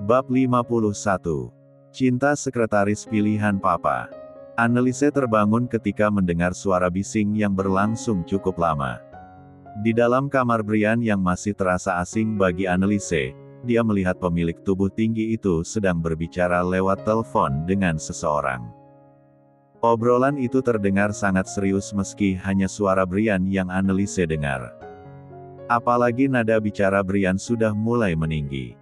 Bab 51. Cinta sekretaris pilihan Papa. Anneliese terbangun ketika mendengar suara bising yang berlangsung cukup lama. Di dalam kamar Brian yang masih terasa asing bagi Anneliese, dia melihat pemilik tubuh tinggi itu sedang berbicara lewat telepon dengan seseorang. Obrolan itu terdengar sangat serius meski hanya suara Brian yang Anneliese dengar. Apalagi nada bicara Brian sudah mulai meninggi.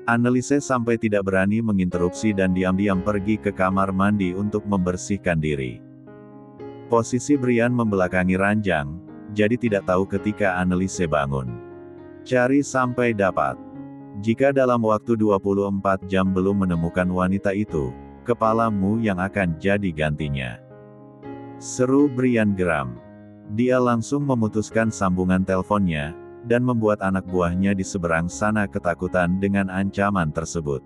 Anneliese sampai tidak berani menginterupsi dan diam-diam pergi ke kamar mandi untuk membersihkan diri. Posisi Brian membelakangi ranjang, jadi tidak tahu ketika Anneliese bangun. Cari sampai dapat. Jika dalam waktu 24 jam belum menemukan wanita itu, kepalamu yang akan jadi gantinya. Seru Brian geram. Dia langsung memutuskan sambungan teleponnya, dan membuat anak buahnya di seberang sana ketakutan dengan ancaman tersebut.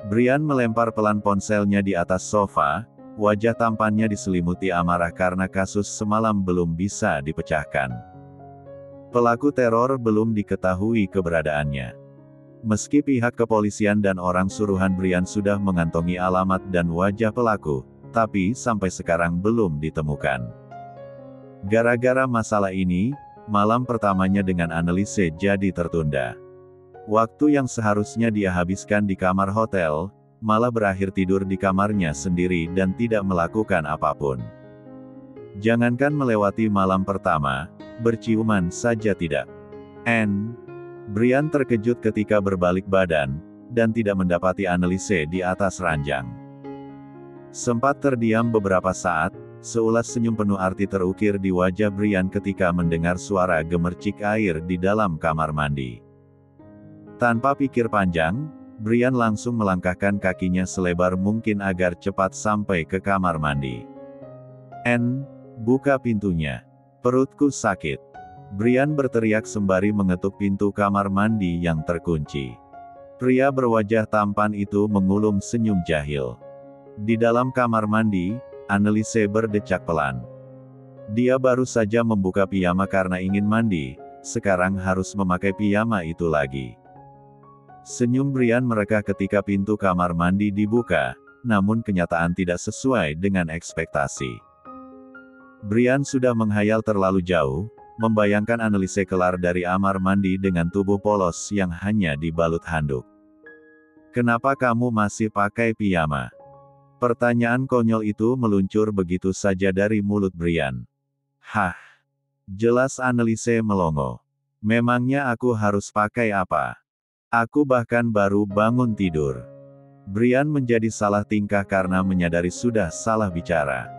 Brian melempar pelan ponselnya di atas sofa, wajah tampannya diselimuti amarah karena kasus semalam belum bisa dipecahkan. Pelaku teror belum diketahui keberadaannya. Meski pihak kepolisian dan orang suruhan Brian sudah mengantongi alamat dan wajah pelaku, tapi sampai sekarang belum ditemukan. Gara-gara masalah ini, malam pertamanya dengan Anneliese jadi tertunda. Waktu yang seharusnya dia habiskan di kamar hotel, malah berakhir tidur di kamarnya sendiri dan tidak melakukan apapun. Jangankan melewati malam pertama, berciuman saja tidak. Brian terkejut ketika berbalik badan, dan tidak mendapati Anneliese di atas ranjang. Sempat terdiam beberapa saat, seulas senyum penuh arti terukir di wajah Brian ketika mendengar suara gemercik air di dalam kamar mandi. Tanpa pikir panjang, Brian langsung melangkahkan kakinya selebar mungkin agar cepat sampai ke kamar mandi. Buka pintunya. Perutku sakit. Brian berteriak sembari mengetuk pintu kamar mandi yang terkunci. Pria berwajah tampan itu mengulum senyum jahil. Di dalam kamar mandi, Anneliese berdecak pelan. Dia baru saja membuka piyama karena ingin mandi, sekarang harus memakai piyama itu lagi. Senyum Brian mereka ketika pintu kamar mandi dibuka, namun kenyataan tidak sesuai dengan ekspektasi. Brian sudah menghayal terlalu jauh, membayangkan Anneliese keluar dari kamar mandi dengan tubuh polos yang hanya dibalut handuk. "Kenapa kamu masih pakai piyama?" Pertanyaan konyol itu meluncur begitu saja dari mulut Brian. "Hah? Jelas," Anneliese melongo. "Memangnya aku harus pakai apa? Aku bahkan baru bangun tidur." Brian menjadi salah tingkah karena menyadari sudah salah bicara.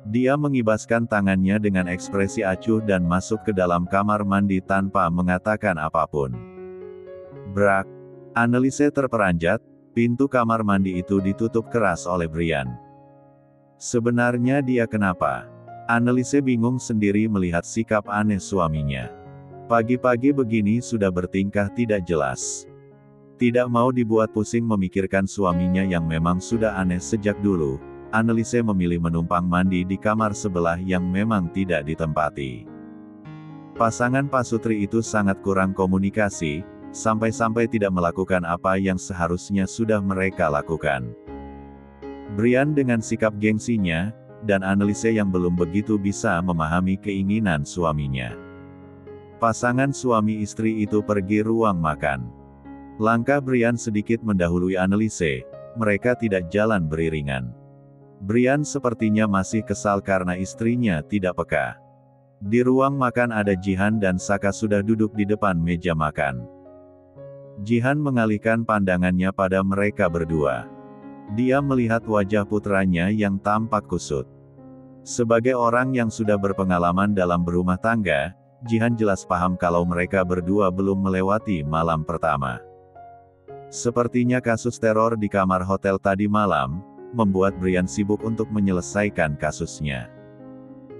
Dia mengibaskan tangannya dengan ekspresi acuh dan masuk ke dalam kamar mandi tanpa mengatakan apapun. Brak! Anneliese terperanjat. Pintu kamar mandi itu ditutup keras oleh Brian. Sebenarnya dia kenapa? Anneliese bingung sendiri melihat sikap aneh suaminya. Pagi-pagi begini sudah bertingkah tidak jelas. Tidak mau dibuat pusing memikirkan suaminya yang memang sudah aneh sejak dulu, Anneliese memilih menumpang mandi di kamar sebelah yang memang tidak ditempati. Pasangan pasutri itu sangat kurang komunikasi, sampai-sampai tidak melakukan apa yang seharusnya sudah mereka lakukan. Brian dengan sikap gengsinya, dan Anneliese yang belum begitu bisa memahami keinginan suaminya. Pasangan suami istri itu pergi ruang makan. Langkah Brian sedikit mendahului Anneliese, mereka tidak jalan beriringan. Brian sepertinya masih kesal karena istrinya tidak peka. Di ruang makan ada Jihan dan Saka sudah duduk di depan meja makan. Jihan mengalihkan pandangannya pada mereka berdua. Dia melihat wajah putranya yang tampak kusut. Sebagai orang yang sudah berpengalaman dalam berumah tangga, Jihan jelas paham kalau mereka berdua belum melewati malam pertama. Sepertinya kasus teror di kamar hotel tadi malam, membuat Brian sibuk untuk menyelesaikan kasusnya.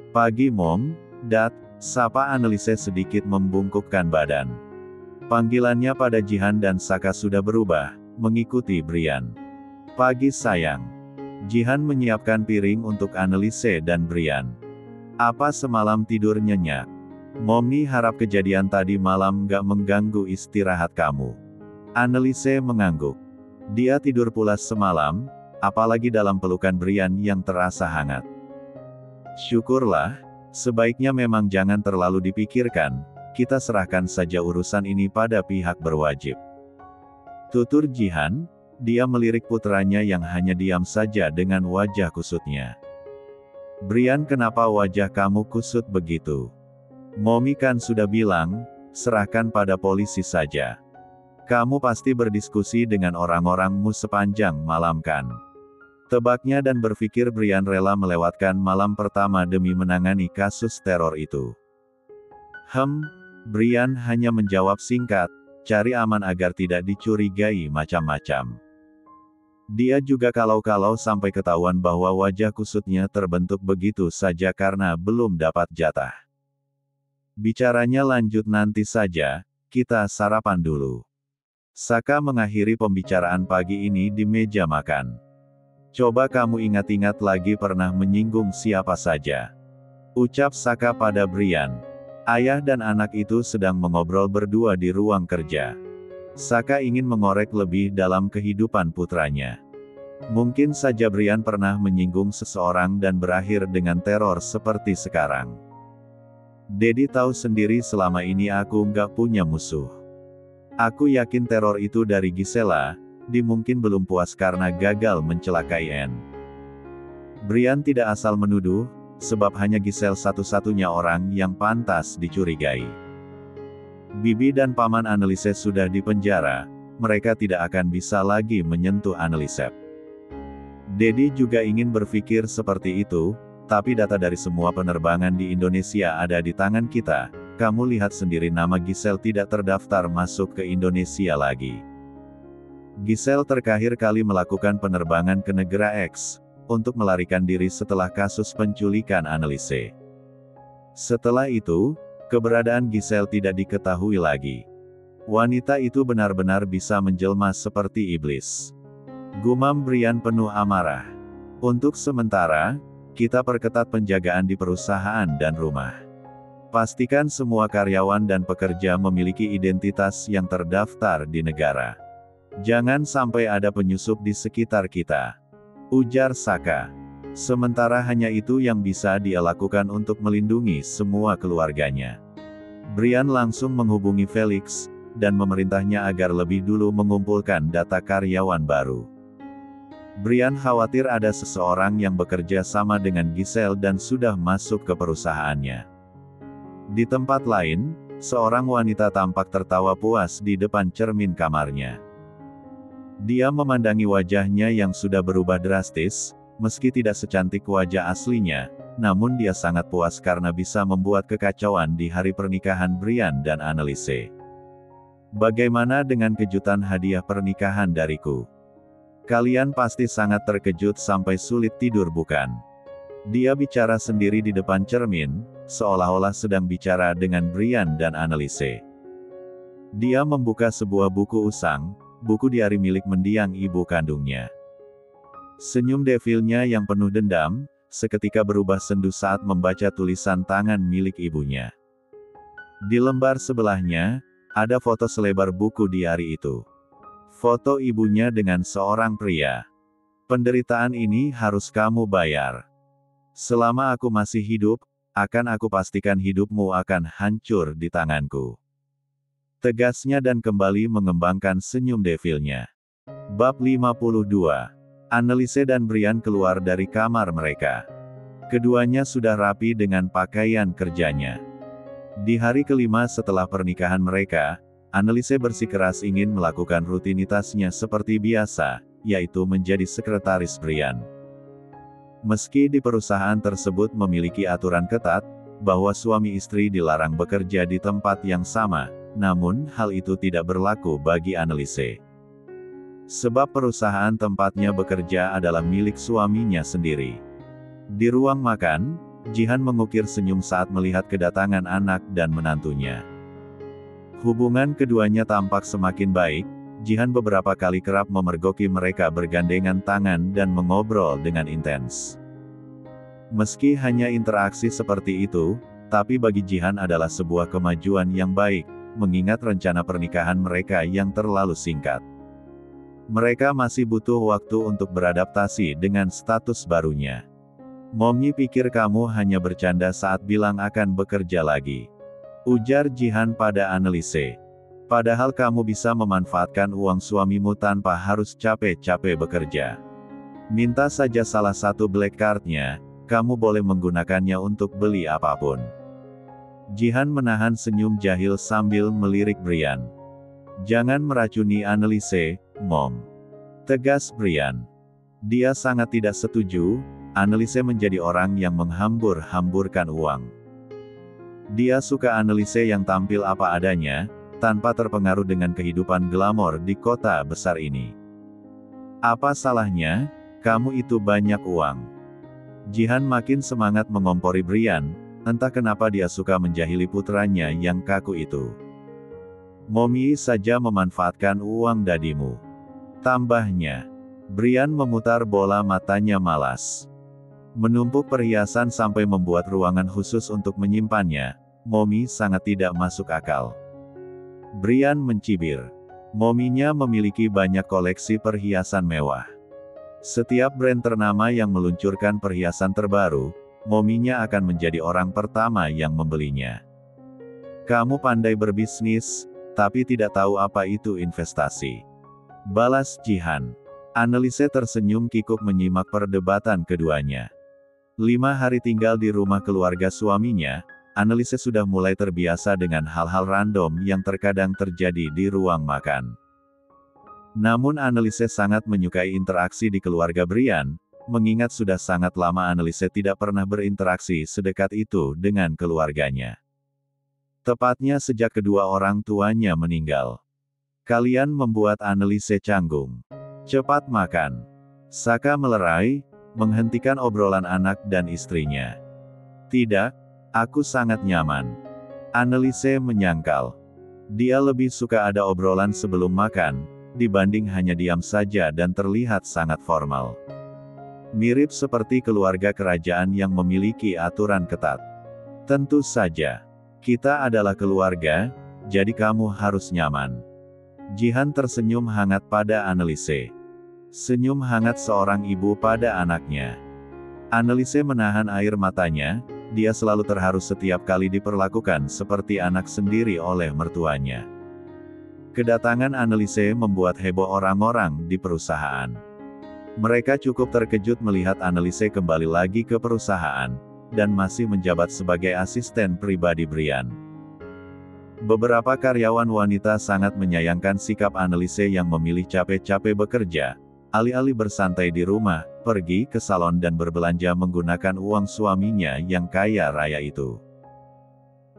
"Pagi Mom, Dad," sapa Anneliese sedikit membungkukkan badan. Panggilannya pada Jihan dan Saka sudah berubah, mengikuti Brian. "Pagi sayang." Jihan menyiapkan piring untuk Anneliese dan Brian. "Apa semalam tidur nyenyak?" Mommy harap kejadian tadi malam nggak mengganggu istirahat kamu. Anneliese mengangguk. Dia tidur pulas semalam, apalagi dalam pelukan Brian yang terasa hangat. Syukurlah, sebaiknya memang jangan terlalu dipikirkan, kita serahkan saja urusan ini pada pihak berwajib. Tutur Jihan, dia melirik putranya yang hanya diam saja dengan wajah kusutnya. Brian, kenapa wajah kamu kusut begitu? Mommy kan sudah bilang, serahkan pada polisi saja. Kamu pasti berdiskusi dengan orang-orangmu sepanjang malam kan? Tebaknya dan berpikir Brian rela melewatkan malam pertama demi menangani kasus teror itu. Brian hanya menjawab singkat, cari aman agar tidak dicurigai macam-macam. Dia juga kalau-kalau sampai ketahuan bahwa wajah kusutnya terbentuk begitu saja karena belum dapat jatah. Bicaranya lanjut nanti saja, kita sarapan dulu. Saka mengakhiri pembicaraan pagi ini di meja makan. Coba kamu ingat-ingat lagi pernah menyinggung siapa saja. Ucap Saka pada Brian. Ayah dan anak itu sedang mengobrol berdua di ruang kerja. Saka ingin mengorek lebih dalam kehidupan putranya. Mungkin saja Brian pernah menyinggung seseorang dan berakhir dengan teror seperti sekarang. Dedi tahu sendiri selama ini aku nggak punya musuh. Aku yakin teror itu dari Gisela, dia mungkin belum puas karena gagal mencelakai Anne. Brian tidak asal menuduh, sebab hanya Giselle satu-satunya orang yang pantas dicurigai. Bibi dan paman Anneliese sudah di penjara, mereka tidak akan bisa lagi menyentuh Anneliese. Dedi juga ingin berpikir seperti itu, tapi data dari semua penerbangan di Indonesia ada di tangan kita. Kamu lihat sendiri nama Giselle tidak terdaftar masuk ke Indonesia lagi. Giselle terakhir kali melakukan penerbangan ke negara X, untuk melarikan diri setelah kasus penculikan Anneliese. Setelah itu, keberadaan Giselle tidak diketahui lagi. Wanita itu benar-benar bisa menjelma seperti iblis. Gumam Brian penuh amarah. Untuk sementara, kita perketat penjagaan di perusahaan dan rumah. Pastikan semua karyawan dan pekerja memiliki identitas yang terdaftar di negara. Jangan sampai ada penyusup di sekitar kita. Ujar Saka. Sementara hanya itu yang bisa dia lakukan untuk melindungi semua keluarganya. Brian langsung menghubungi Felix, dan memerintahnya agar lebih dulu mengumpulkan data karyawan baru. Brian khawatir ada seseorang yang bekerja sama dengan Giselle dan sudah masuk ke perusahaannya. Di tempat lain, seorang wanita tampak tertawa puas di depan cermin kamarnya. Dia memandangi wajahnya yang sudah berubah drastis, meski tidak secantik wajah aslinya, namun dia sangat puas karena bisa membuat kekacauan di hari pernikahan Brian dan Anneliese. Bagaimana dengan kejutan hadiah pernikahan dariku? Kalian pasti sangat terkejut sampai sulit tidur bukan? Dia bicara sendiri di depan cermin, seolah-olah sedang bicara dengan Brian dan Anneliese. Dia membuka sebuah buku usang, buku diari milik mendiang ibu kandungnya. Senyum devilnya yang penuh dendam, seketika berubah sendu saat membaca tulisan tangan milik ibunya. Di lembar sebelahnya, ada foto selebar buku diari itu. Foto ibunya dengan seorang pria. Penderitaan ini harus kamu bayar. Selama aku masih hidup, akan aku pastikan hidupmu akan hancur di tanganku. Tegasnya dan kembali mengembangkan senyum devilnya. Bab 52. Anneliese dan Brian keluar dari kamar mereka. Keduanya sudah rapi dengan pakaian kerjanya. Di hari kelima setelah pernikahan mereka, Anneliese bersikeras ingin melakukan rutinitasnya seperti biasa, yaitu menjadi sekretaris Brian. Meski di perusahaan tersebut memiliki aturan ketat, bahwa suami istri dilarang bekerja di tempat yang sama, namun hal itu tidak berlaku bagi Anneliese. Sebab perusahaan tempatnya bekerja adalah milik suaminya sendiri. Di ruang makan, Jihan mengukir senyum saat melihat kedatangan anak dan menantunya. Hubungan keduanya tampak semakin baik. Jihan beberapa kali kerap memergoki mereka bergandengan tangan dan mengobrol dengan intens. Meski hanya interaksi seperti itu, tapi bagi Jihan adalah sebuah kemajuan yang baik, mengingat rencana pernikahan mereka yang terlalu singkat. Mereka masih butuh waktu untuk beradaptasi dengan status barunya. Mommy pikir kamu hanya bercanda saat bilang akan bekerja lagi. Ujar Jihan pada Annelise. Padahal kamu bisa memanfaatkan uang suamimu tanpa harus capek-capek bekerja. Minta saja salah satu black card-nya, kamu boleh menggunakannya untuk beli apapun. Jihan menahan senyum jahil sambil melirik Brian. Jangan meracuni Annelise, Mom. Tegas Brian. Dia sangat tidak setuju, Annelise menjadi orang yang menghambur-hamburkan uang. Dia suka Annelise yang tampil apa adanya, tanpa terpengaruh dengan kehidupan glamor di kota besar ini. Apa salahnya? Kamu itu banyak uang. Jihan makin semangat mengompori Brian, entah kenapa dia suka menjahili putranya yang kaku itu. Mommy saja memanfaatkan uang dadimu. Tambahnya. Brian memutar bola matanya malas. Menumpuk perhiasan sampai membuat ruangan khusus untuk menyimpannya, Mommy sangat tidak masuk akal. Brian mencibir. Mominya memiliki banyak koleksi perhiasan mewah. Setiap brand ternama yang meluncurkan perhiasan terbaru, Mominya akan menjadi orang pertama yang membelinya. Kamu pandai berbisnis, tapi tidak tahu apa itu investasi. Balas Jihan. Annelise tersenyum kikuk menyimak perdebatan keduanya. 5 hari tinggal di rumah keluarga suaminya, Annelise sudah mulai terbiasa dengan hal-hal random yang terkadang terjadi di ruang makan. Namun Annelise sangat menyukai interaksi di keluarga Brian, mengingat sudah sangat lama Annelise tidak pernah berinteraksi sedekat itu dengan keluarganya. Tepatnya sejak kedua orang tuanya meninggal. Kalian membuat Annelise canggung. Cepat makan. Saka melerai, menghentikan obrolan anak dan istrinya. Tidak, aku sangat nyaman. Annelise menyangkal. Dia lebih suka ada obrolan sebelum makan, dibanding hanya diam saja dan terlihat sangat formal. Mirip seperti keluarga kerajaan yang memiliki aturan ketat. Tentu saja. Kita adalah keluarga, jadi kamu harus nyaman. Jihan tersenyum hangat pada Annelise. Senyum hangat seorang ibu pada anaknya. Annelise menahan air matanya, dia selalu terharu setiap kali diperlakukan seperti anak sendiri oleh mertuanya. Kedatangan Annelise membuat heboh orang-orang di perusahaan. Mereka cukup terkejut melihat Annelise kembali lagi ke perusahaan, dan masih menjabat sebagai asisten pribadi Brian. Beberapa karyawan wanita sangat menyayangkan sikap Annelise yang memilih capek-capek bekerja, alih-alih bersantai di rumah, pergi ke salon dan berbelanja menggunakan uang suaminya yang kaya raya itu.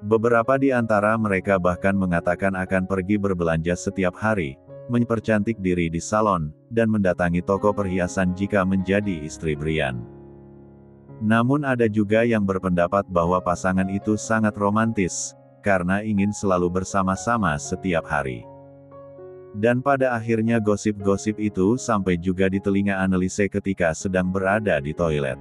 Beberapa di antara mereka bahkan mengatakan akan pergi berbelanja setiap hari, mempercantik diri di salon, dan mendatangi toko perhiasan jika menjadi istri Brian. Namun ada juga yang berpendapat bahwa pasangan itu sangat romantis, karena ingin selalu bersama-sama setiap hari. Dan pada akhirnya gosip-gosip itu sampai juga di telinga Annelise ketika sedang berada di toilet.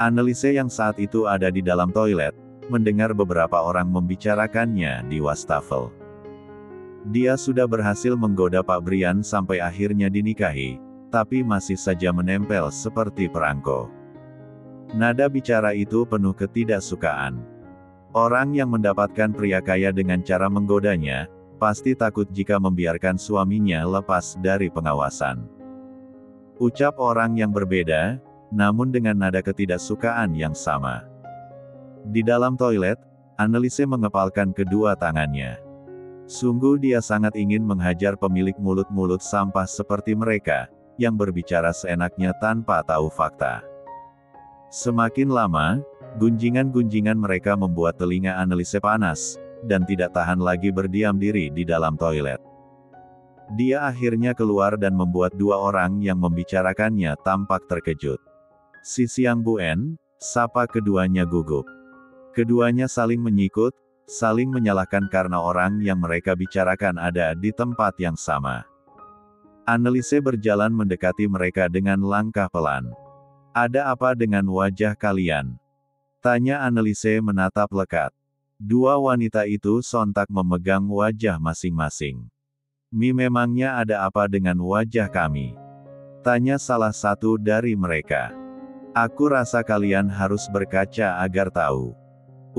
Annelise yang saat itu ada di dalam toilet, mendengar beberapa orang membicarakannya di wastafel. Dia sudah berhasil menggoda Pak Brian sampai akhirnya dinikahi, tapi masih saja menempel seperti perangko. Nada bicara itu penuh ketidaksukaan. Orang yang mendapatkan pria kaya dengan cara menggodanya, pasti takut jika membiarkan suaminya lepas dari pengawasan. Ucap orang yang berbeda, namun dengan nada ketidaksukaan yang sama. Di dalam toilet, Annelise mengepalkan kedua tangannya. Sungguh dia sangat ingin menghajar pemilik mulut-mulut sampah seperti mereka, yang berbicara seenaknya tanpa tahu fakta. Semakin lama, gunjingan-gunjingan mereka membuat telinga Annelise panas, dan tidak tahan lagi berdiam diri di dalam toilet. Dia akhirnya keluar dan membuat dua orang yang membicarakannya tampak terkejut. "Si Siang Buen," sapa keduanya gugup. Keduanya saling menyikut, saling menyalahkan karena orang yang mereka bicarakan ada di tempat yang sama. Annelise berjalan mendekati mereka dengan langkah pelan. "Ada apa dengan wajah kalian?" Tanya Anneliese menatap lekat. Dua wanita itu sontak memegang wajah masing-masing. Memangnya ada apa dengan wajah kami? Tanya salah satu dari mereka. Aku rasa kalian harus berkaca agar tahu.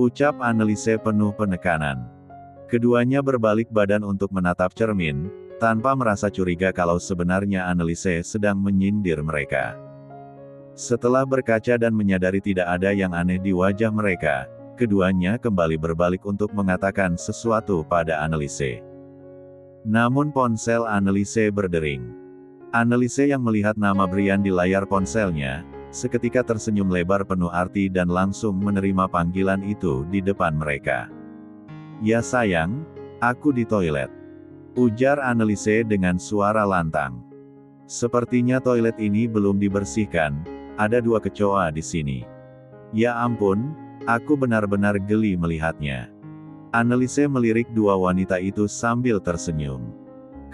Ucap Anneliese penuh penekanan. Keduanya berbalik badan untuk menatap cermin, tanpa merasa curiga kalau sebenarnya Anneliese sedang menyindir mereka. Setelah berkaca dan menyadari tidak ada yang aneh di wajah mereka, keduanya kembali berbalik untuk mengatakan sesuatu pada Anneliese. Namun ponsel Anneliese berdering. Anneliese yang melihat nama Brian di layar ponselnya, seketika tersenyum lebar penuh arti dan langsung menerima panggilan itu di depan mereka. Ya sayang, aku di toilet. Ujar Anneliese dengan suara lantang. Sepertinya toilet ini belum dibersihkan, ada dua kecoa di sini. Ya ampun, aku benar-benar geli melihatnya. Anneliese melirik dua wanita itu sambil tersenyum.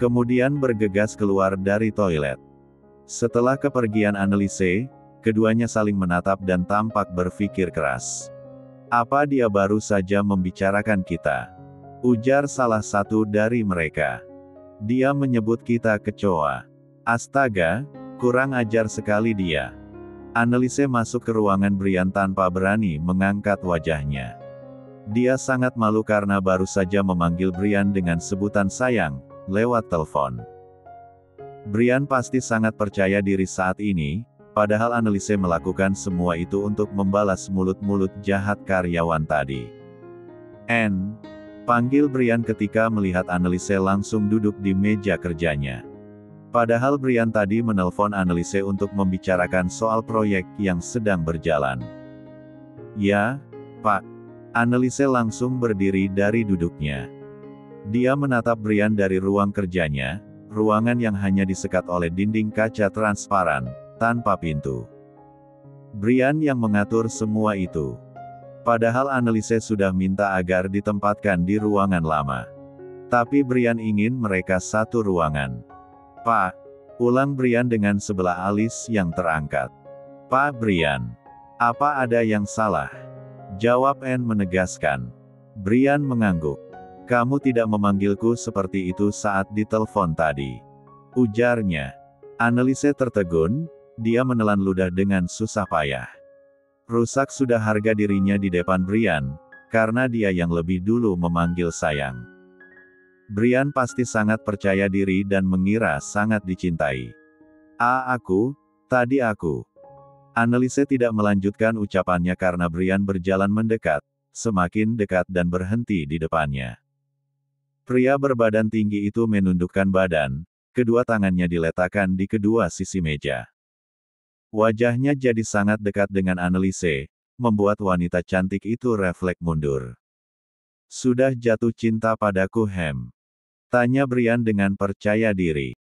Kemudian bergegas keluar dari toilet. Setelah kepergian Anneliese, keduanya saling menatap dan tampak berpikir keras. Apa dia baru saja membicarakan kita? Ujar salah satu dari mereka. Dia menyebut kita kecoa. Astaga, kurang ajar sekali dia. Anneliese masuk ke ruangan Brian tanpa berani mengangkat wajahnya. Dia sangat malu karena baru saja memanggil Brian dengan sebutan sayang, lewat telepon. Brian pasti sangat percaya diri saat ini, padahal Anneliese melakukan semua itu untuk membalas mulut-mulut jahat karyawan tadi. Panggil Brian ketika melihat Anneliese langsung duduk di meja kerjanya. Padahal Brian tadi menelpon Anneliese untuk membicarakan soal proyek yang sedang berjalan. Ya, Pak. Anneliese langsung berdiri dari duduknya. Dia menatap Brian dari ruang kerjanya, ruangan yang hanya disekat oleh dinding kaca transparan, tanpa pintu. Brian yang mengatur semua itu. Padahal Anneliese sudah minta agar ditempatkan di ruangan lama. Tapi Brian ingin mereka satu ruangan. Pak, ulang Brian dengan sebelah alis yang terangkat. Pak Brian, apa ada yang salah? Jawab Anne menegaskan. Brian mengangguk. Kamu tidak memanggilku seperti itu saat ditelepon tadi. Ujarnya. Anneliese tertegun, dia menelan ludah dengan susah payah. Rusak sudah harga dirinya di depan Brian, karena dia yang lebih dulu memanggil sayang. Brian pasti sangat percaya diri dan mengira sangat dicintai. Tadi aku. Anneliese tidak melanjutkan ucapannya karena Brian berjalan mendekat, semakin dekat dan berhenti di depannya. Pria berbadan tinggi itu menundukkan badan, kedua tangannya diletakkan di kedua sisi meja. Wajahnya jadi sangat dekat dengan Anneliese, membuat wanita cantik itu refleks mundur. Sudah jatuh cinta padaku, Tanya Brian dengan percaya diri.